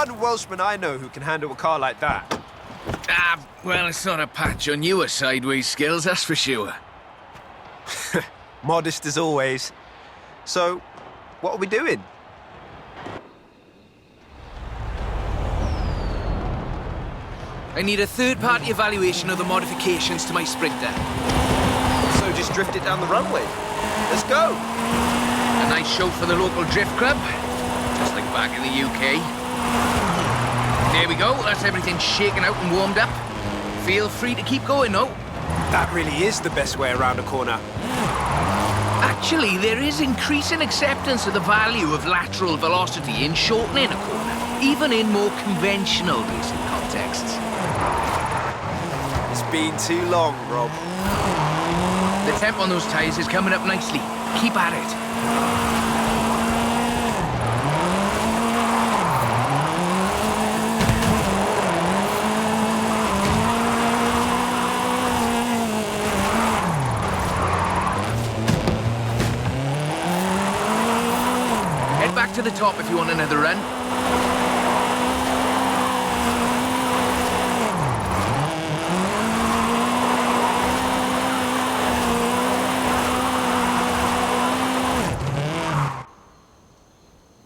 one Welshman I know who can handle a car like that. Ah, well, it's not a patch on your sideways skills, that's for sure. Modest as always. So, what are we doing? I need a third-party evaluation of the modifications to my Sprinter. So just drift it down the runway. Let's go. A nice show for the local drift club, just like back in the UK. There we go, that's everything shaken out and warmed up. Feel free to keep going, though. That really is the best way around a corner. Actually, there is increasing acceptance of the value of lateral velocity in shortening a corner, even in more conventional racing contexts. It's been too long, Rob. The temp on those tyres is coming up nicely. Keep at it. Head back to the top if you want another run.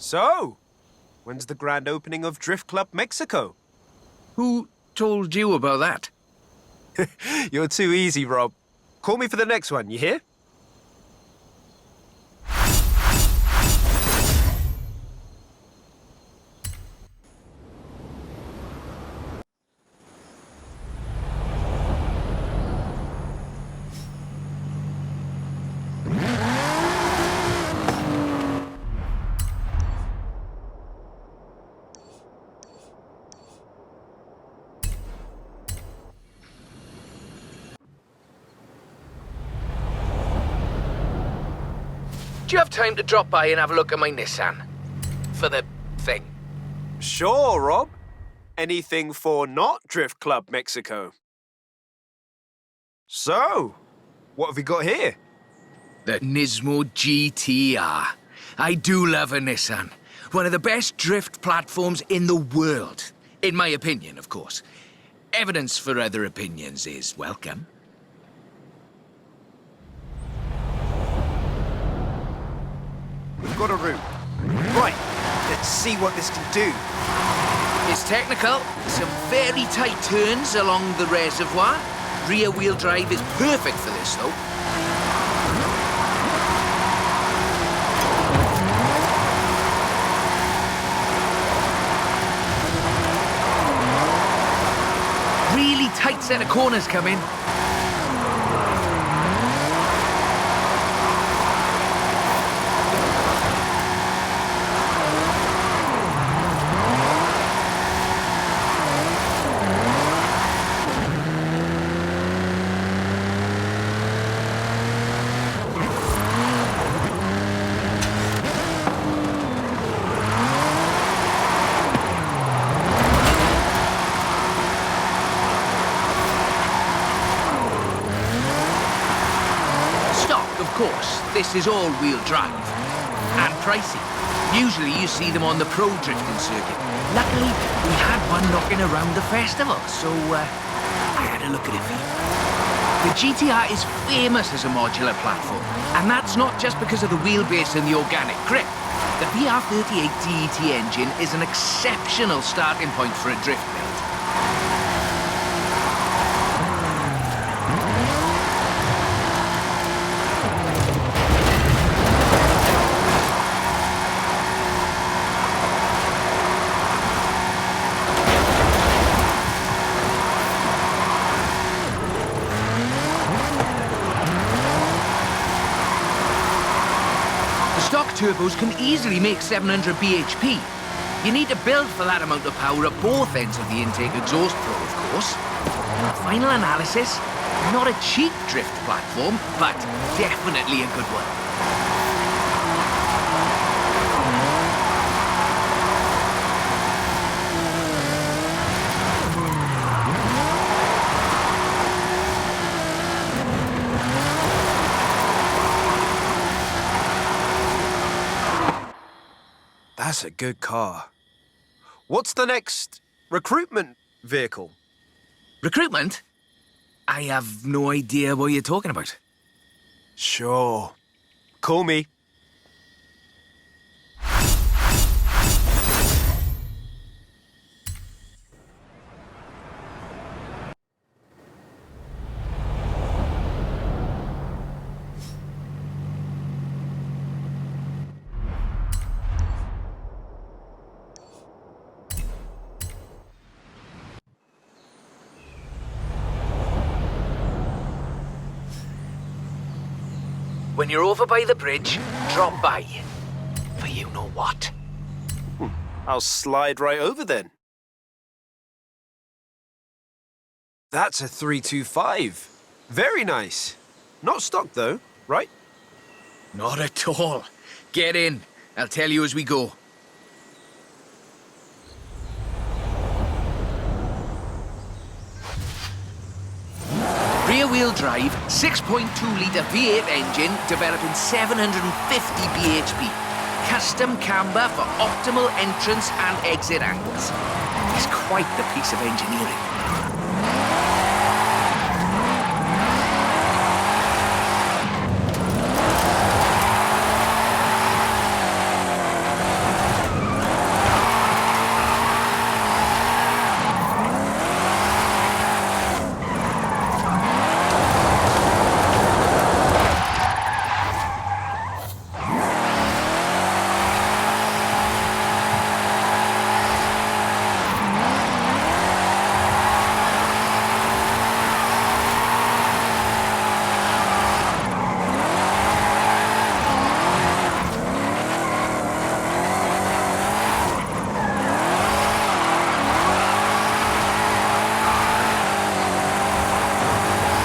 So, when's the grand opening of Drift Club Mexico? Who told you about that? You're too easy, Rob. Call me for the next one, you hear? Do you have time to drop by and have a look at my Nissan? For the thing. Sure, Rob. Anything for not Drift Club Mexico. So, what have we got here? The Nismo GTR. I do love a Nissan. One of the best drift platforms in the world. In my opinion, of course. Evidence for other opinions is welcome. We've got a route. Right, let's see what this can do. It's technical. Some very tight turns along the reservoir. Rear-wheel drive is perfect for this, though. Really tight set of corners coming. Of course, this is all-wheel drive. And pricey. Usually you see them on the pro drifting circuit. Luckily, we had one knocking around the festival, so I had a look at it for you. The GTR is famous as a modular platform, and that's not just because of the wheelbase and the organic grip. The VR38 DET engine is an exceptional starting point for a drift build. Stock turbos can easily make 700 bhp. You need to build for that amount of power at both ends of the intake exhaust flow, of course. Final analysis, not a cheap drift platform, but definitely a good one. That's a good car. What's the next recruitment vehicle? Recruitment? I have no idea what you're talking about. Sure. Call me. When you're over by the bridge, drop by. For you know what. I'll slide right over then. That's a 325. Very nice. Not stock though, right? Not at all. Get in. I'll tell you as we go. Rear-wheel drive, 6.2-litre V8 engine, developing 750 bhp. Custom camber for optimal entrance and exit angles. It's quite the piece of engineering.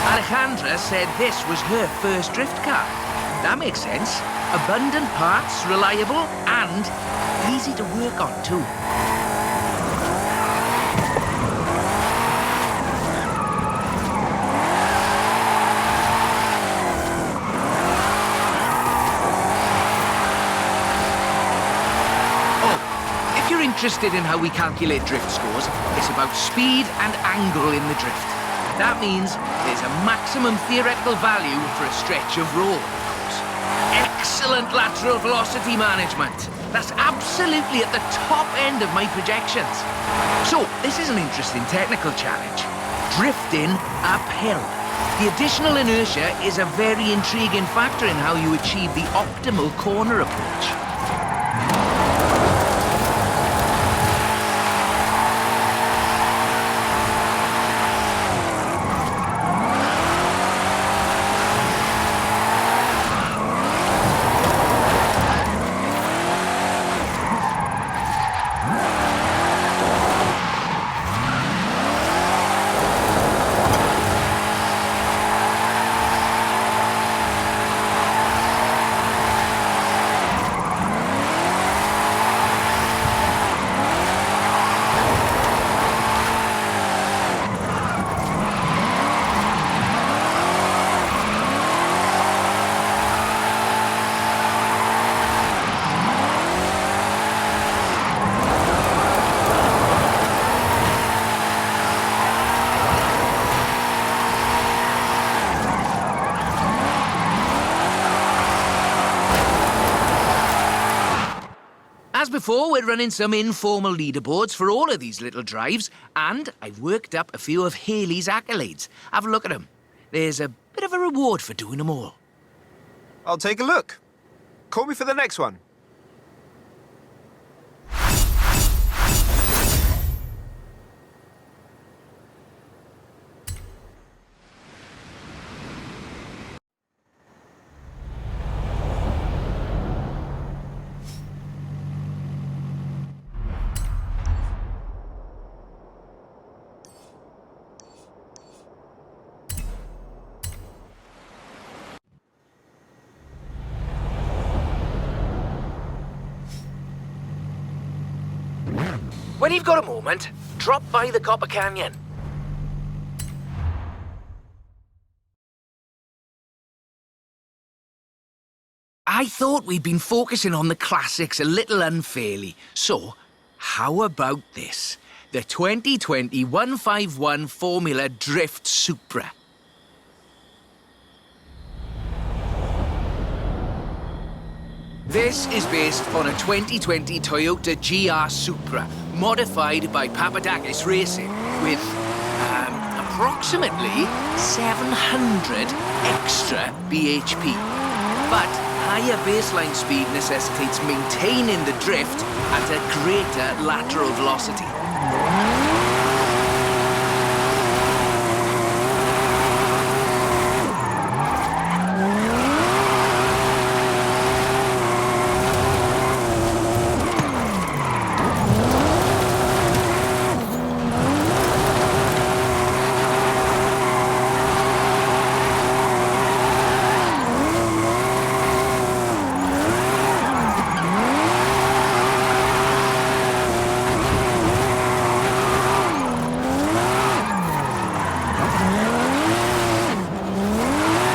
Alejandra said this was her first drift car. That makes sense. Abundant parts, reliable, and easy to work on too. Oh, if you're interested in how we calculate drift scores, it's about speed and angle in the drift. That means there's a maximum theoretical value for a stretch of road, of course. Excellent lateral velocity management. That's absolutely at the top end of my projections. So, this is an interesting technical challenge. Drifting uphill. The additional inertia is a very intriguing factor in how you achieve the optimal corner approach. As before, we're running some informal leaderboards for all of these little drives, and I've worked up a few of Haley's accolades. Have a look at them. There's a bit of a reward for doing them all. I'll take a look. Call me for the next one. When you've got a moment, drop by the Copper Canyon. I thought we'd been focusing on the classics a little unfairly, so How about this? The 2020 151 Formula Drift Supra. This is based on a 2020 Toyota GR Supra, modified by Papadakis Racing, with approximately 700 extra bhp. But higher baseline speed necessitates maintaining the drift at a greater lateral velocity.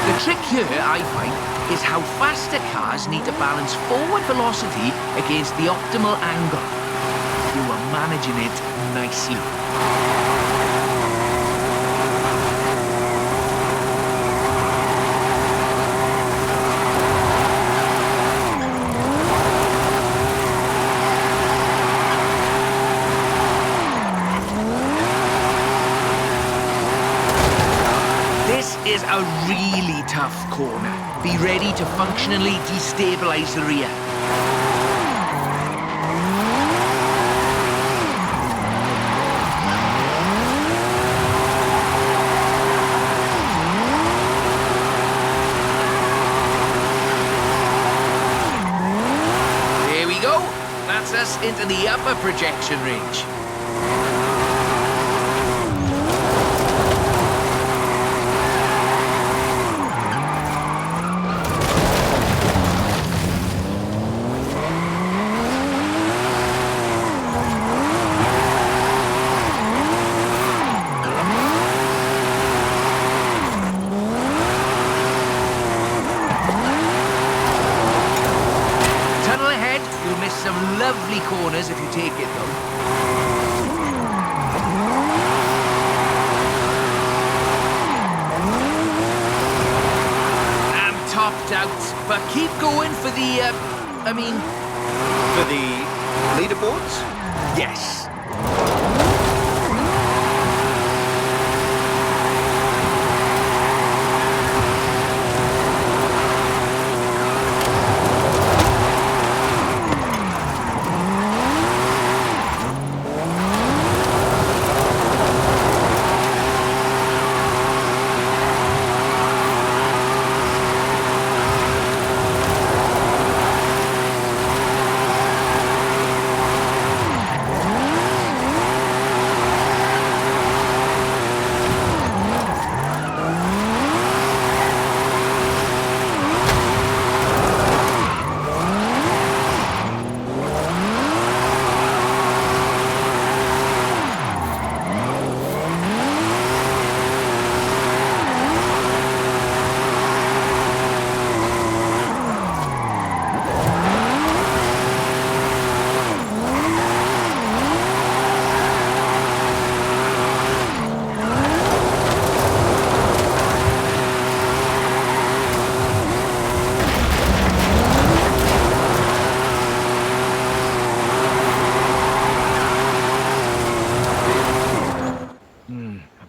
The trick here, I find, is how faster cars need to balance forward velocity against the optimal angle. You are managing it nicely. This is a really tough corner. Be ready to functionally destabilize the rear. There we go. That's us into the upper projection range. You'll miss some lovely corners if you take it, though. I'm topped out, but keep going for the, For the leaderboards? Yes.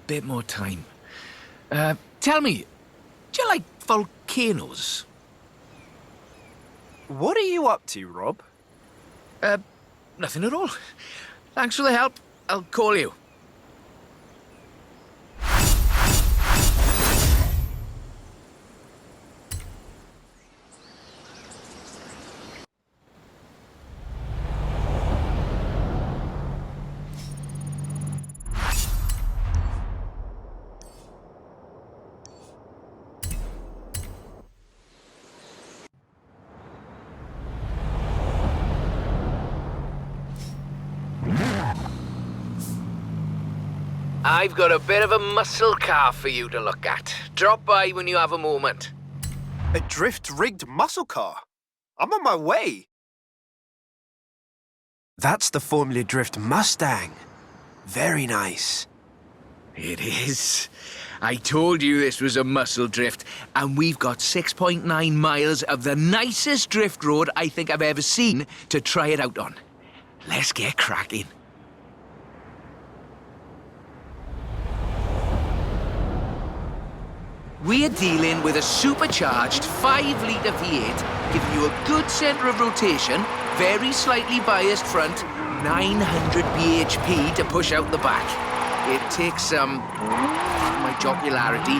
Bit more time. Tell me, do you like volcanoes? What are you up to, Rob? Nothing at all. Thanks for the help. I'll call you. I've got a bit of a muscle car for you to look at. Drop by when you have a moment. A drift-rigged muscle car? I'm on my way. That's the Formula Drift Mustang. Very nice. It is. I told you this was a muscle drift, and we've got 6.9 miles of the nicest drift road I think I've ever seen to try it out on. Let's get cracking. We're dealing with a supercharged 5-litre V8, giving you a good centre of rotation, very slightly biased front, 900 bhp to push out the back. It takes some, my jocularity,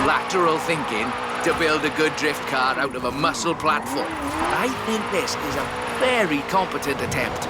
lateral thinking to build a good drift car out of a muscle platform. I think this is a very competent attempt.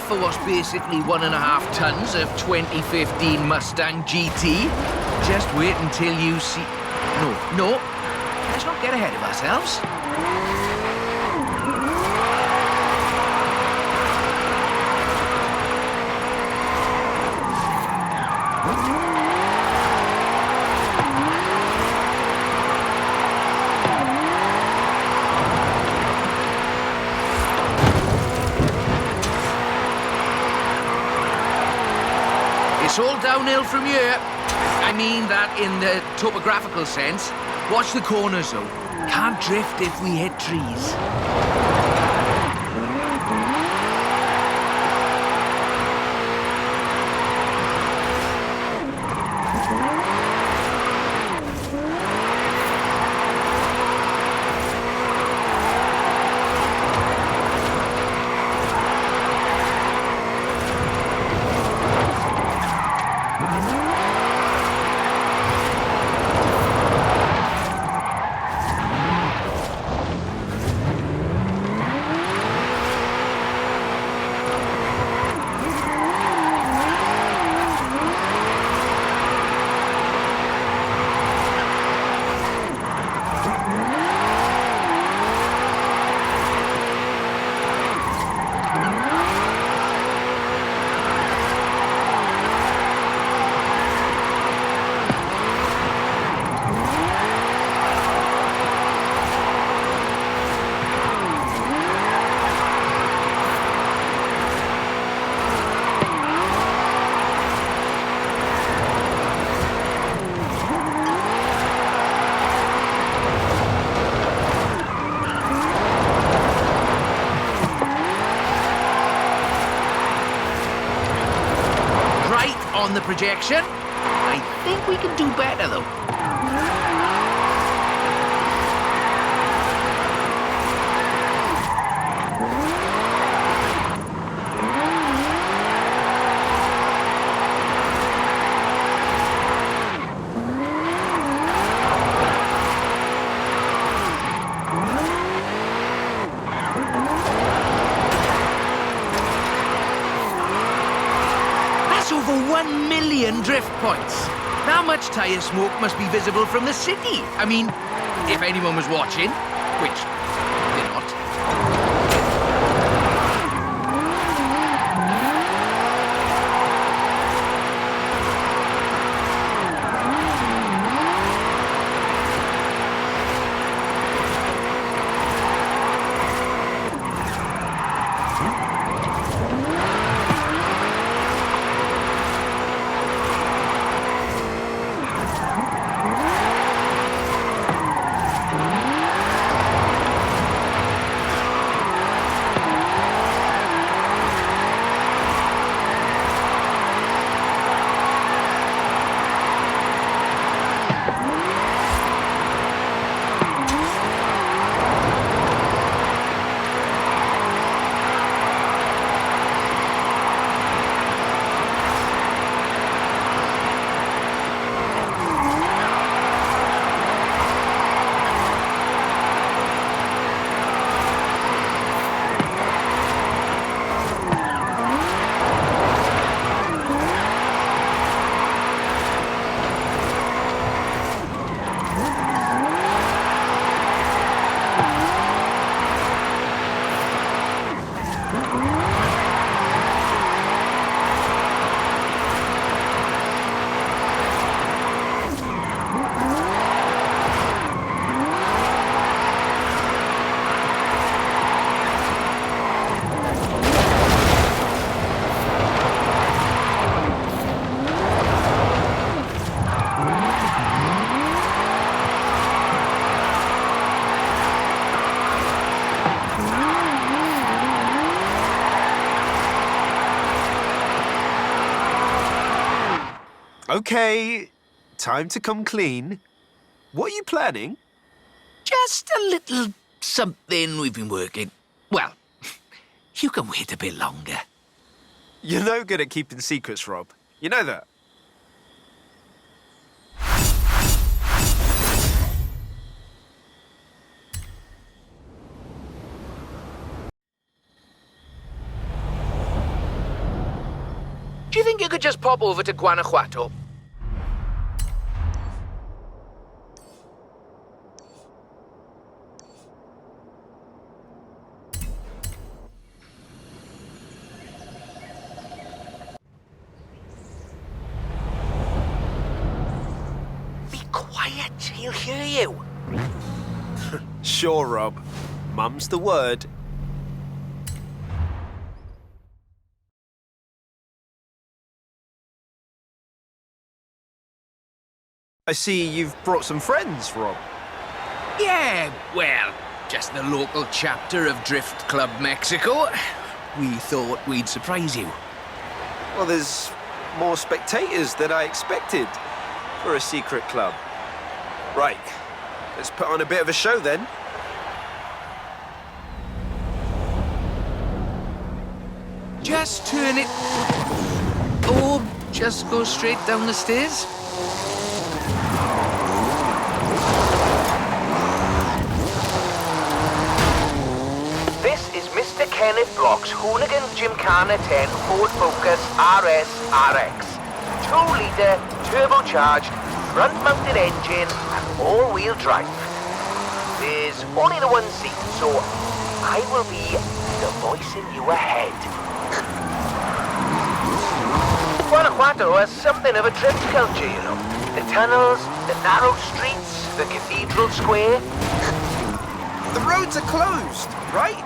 For what's basically 1.5 tons of 2015 Mustang GT. Just wait until you see... No, let's not get ahead of ourselves. It's all downhill from here. I mean that in the topographical sense. Watch the corners, though. Can't drift if we hit trees. On the projection. I think we can do better, though. Over 1 million drift points. How much tyre smoke must be visible from the city? I mean, if anyone was watching, which they're not. Okay, time to come clean. What are you planning? Just a little something we've been working. Well, you can wait a bit longer. You're no good at keeping secrets, Rob. You know that. Do you think you could just pop over to Guanajuato? Be quiet, he'll hear you. Sure, Rob. Mum's the word. I see you've brought some friends, Rob. Yeah, well, just the local chapter of Drift Club Mexico. We thought we'd surprise you. Well, there's more spectators than I expected for a secret club. Right, let's put on a bit of a show then. Just turn it... or just go straight down the stairs. This is Mr. Kenneth Block's Hoonigan Gymkhana 10 Ford Focus RS RX. 2-litre, turbocharged, front-mounted engine and all-wheel drive. There's only the one seat, so I will be the voice in your head. Guanajuato has something of a drift culture, you know. The tunnels, the narrow streets, the cathedral square. The roads are closed, right?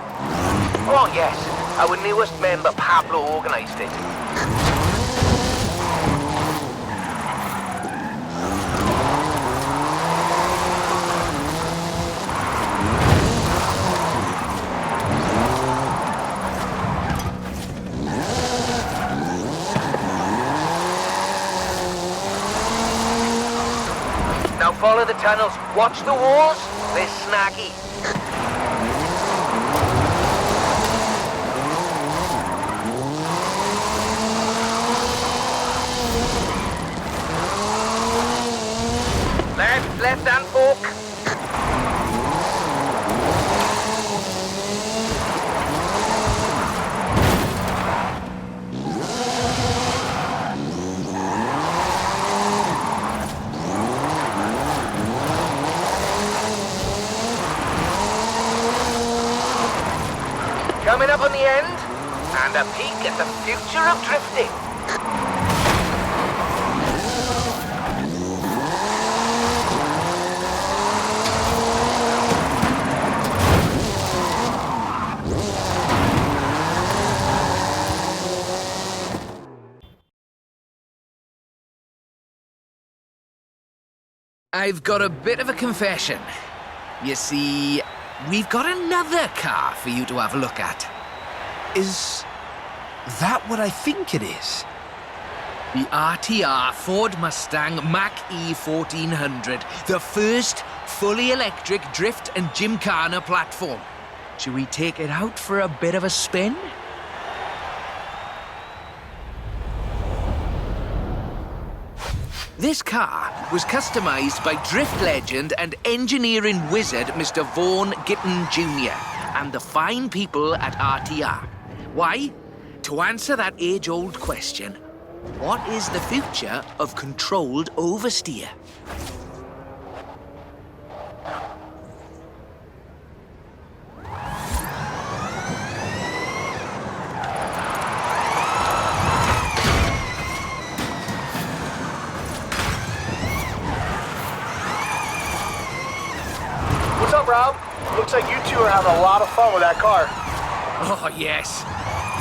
Oh yes, our newest member Pablo organised it. Now follow the tunnels. Watch the walls. They're snaggy. Left hand fork. Coming up on the end, and a peek at the future of drifting. I've got a bit of a confession. You see, we've got another car for you to have a look at. Is that what I think it is? The RTR Ford Mustang MACH-E 1400, the first fully electric drift and gymkhana platform. Should we take it out for a bit of a spin? This car was customized by drift legend and engineering wizard Mr. Vaughn Gitton Jr. and the fine people at RTR. Why? To answer that age-old question, what is the future of controlled oversteer? What's up, Rob? Looks like you two are having a lot of fun with that car. Oh, yes.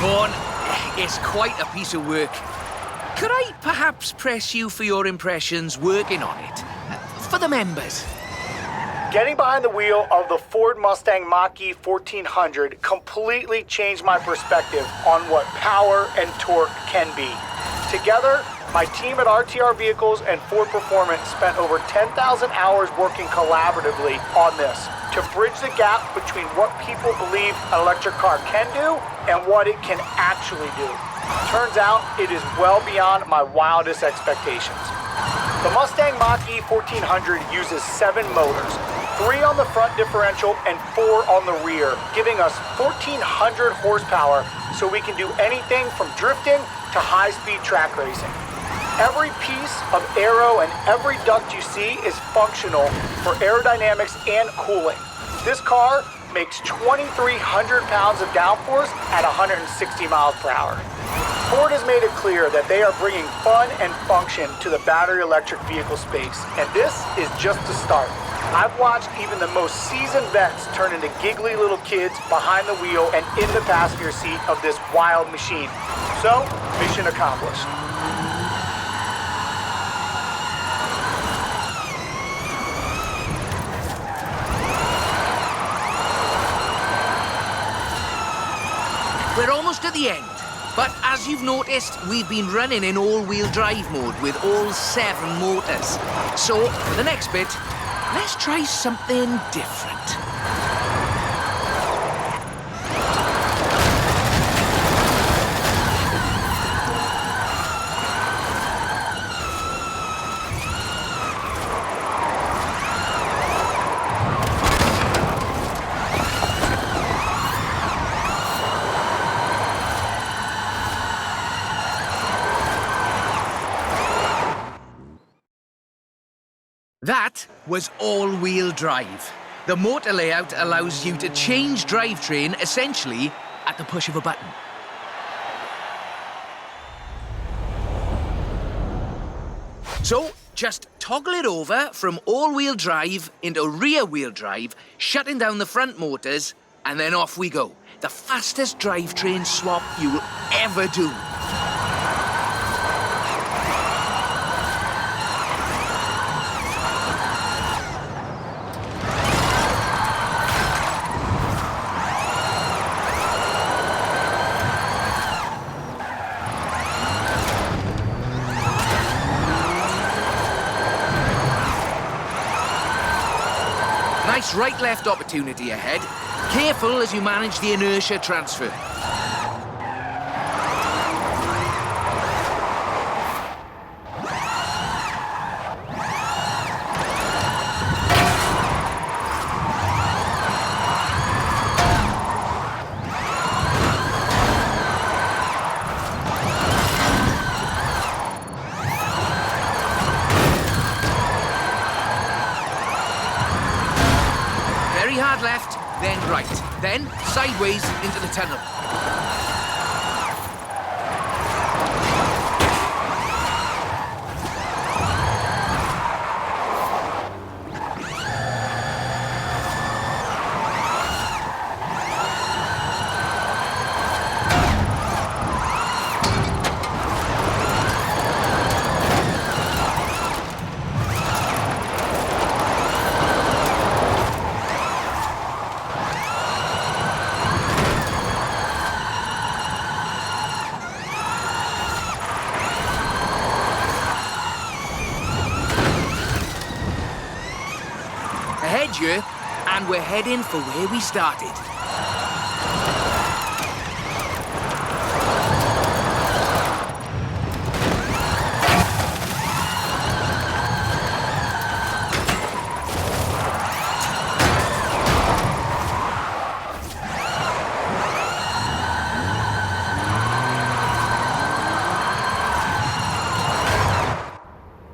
Vaughn, it's quite a piece of work. Could I perhaps press you for your impressions working on it? For the members. Getting behind the wheel of the Ford Mustang Mach-E 1400 completely changed my perspective on what power and torque can be. Together, My team at RTR Vehicles and Ford Performance spent over 10,000 hours working collaboratively on this to bridge the gap between what people believe an electric car can do and what it can actually do. Turns out it is well beyond my wildest expectations. The Mustang Mach-E 1400 uses 7 motors, 3 on the front differential and 4 on the rear, giving us 1,400 horsepower so we can do anything from drifting to high-speed track racing. Every piece of aero and every duct you see is functional for aerodynamics and cooling. This car makes 2,300 pounds of downforce at 160 miles per hour. Ford has made it clear that they are bringing fun and function to the battery electric vehicle space, and this is just the start. I've watched even the most seasoned vets turn into giggly little kids behind the wheel and in the passenger seat of this wild machine. So, mission accomplished. We're almost at the end, but as you've noticed, we've been running in all-wheel drive mode with all 7 motors. So, for the next bit, let's try something different. That was all-wheel drive. The motor layout allows you to change drivetrain essentially at the push of a button. So, just toggle it over from all-wheel drive into rear-wheel drive, shutting down the front motors, and then off we go. The fastest drivetrain swap you will ever do. Nice right-left opportunity ahead. Careful as you manage the inertia transfer. Hard left, then right, then sideways into the tunnel. Ahead you, and we're heading for where we started.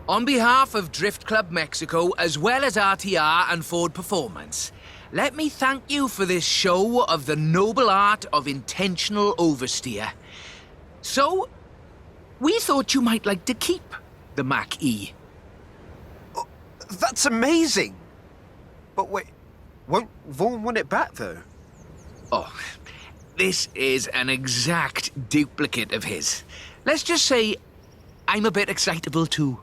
On behalf of Drift Club Mexico, as well as RTR and Ford Performance, let me thank you for this show of the noble art of intentional oversteer. So, we thought you might like to keep the Mach-E. Oh, that's amazing! But wait, won't Vaughan want it back, though? Oh, this is an exact duplicate of his. Let's just say I'm a bit excitable, too.